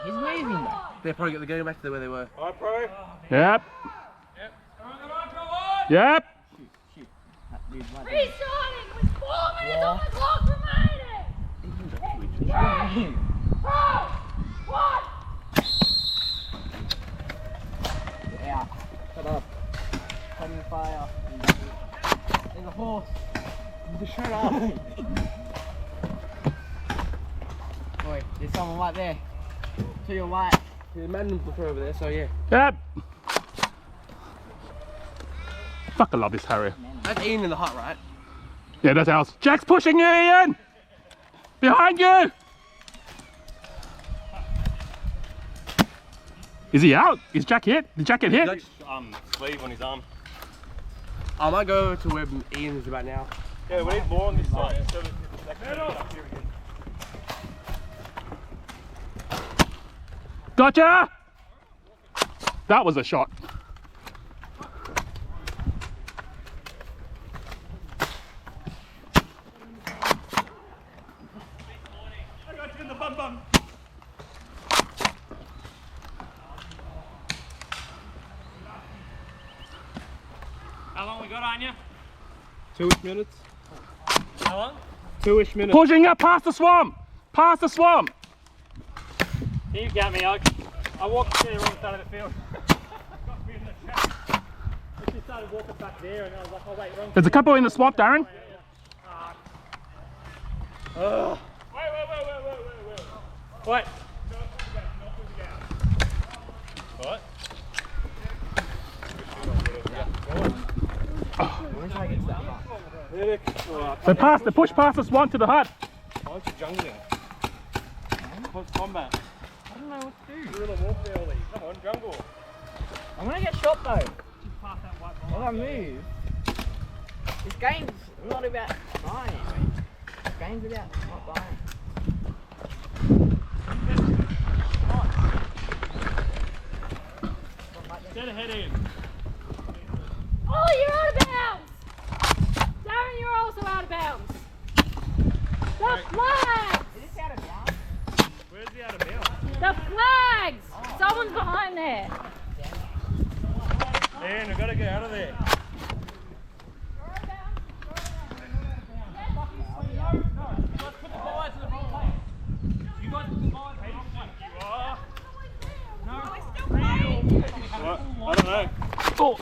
He's moving. They're probably going back to where they were. Alright, Pro. Yep. Yep. Yep. Shoot. Restarting with 4 minutes on the clock remaining. What? Yeah. Shut up. Cutting the fire. There's a horse. Just shut up. Boy, there's someone right there. To your right. Yeah, the man before over there, so yeah. Yep. Fuck, I love this Harrier. That's Ian in the hut, right? Yeah, that's ours. Jack's pushing you, Ian! Behind you! Is he out? Is Jack hit? Did Jack get hit? That's sleeve on his arm. I might go to where Ian is about now. Yeah, we need more on this side. So up here again. Gotcha! That was a shot. I got you in the bum bum. How long we got on you? 2-ish minutes. How long? 2-ish minutes. Pushing up past the swamp! Past the swamp! You got me. I walked to the wrong side of the field. Got me in the trap. I just started walking back there and I was like, oh wait, wrong. There's a couple in the swamp, Darren. Wait. What? What? They passed, they pushed past the swamp to the hut. Why aren't you jungling? What's combat? I don't know what to do. You're in a warfare league. Come on, jungle. I'm gonna get shot though. Just pass that white ball. When I move. This game's not about dying, mate. This game's about not dying. Dead ahead, Ian. Oh, you're out of bounds. Darren, you're also out of bounds. The flags. Is this out of bounds? Where's the out of bounds? The flags. Someone's behind there. Man, we've got to get out of there. What? I don't know. Oh.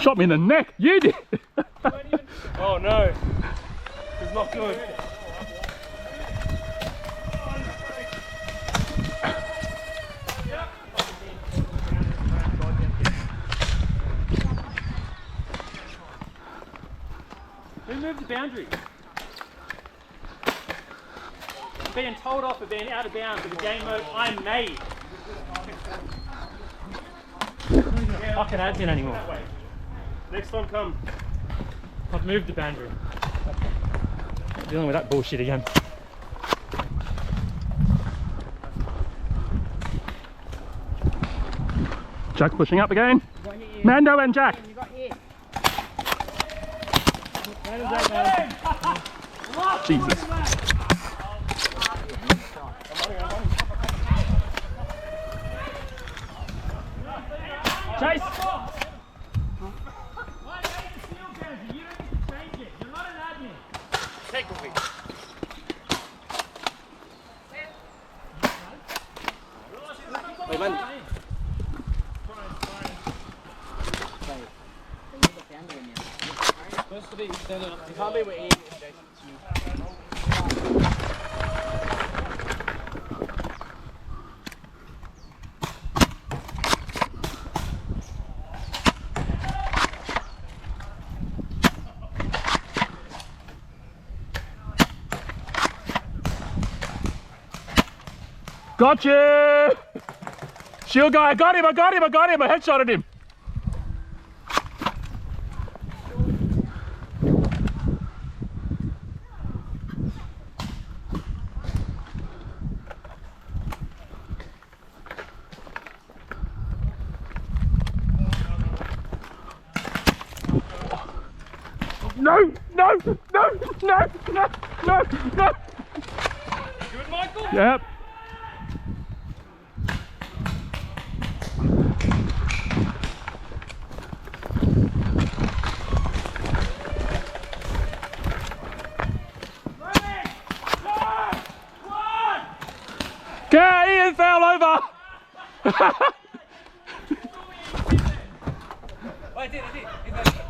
Shot me in the neck. You did. Oh no. It's not good. Who moved the boundary? I'm being told off for being out of bounds with the game mode I made. Fucking admin anymore. Next one, come. I've moved the boundary. Dealing with that bullshit again. Jack pushing up again. Mando and Jack. You got hit. Jesus. Chase! Technically. Wait, man. Supposed to be standing up. You can't be with Ian. Got you! Shield guy, I got him, I headshotted him. No! Good, Michael? Yep. Go, Ian fell over. Wait, that's it.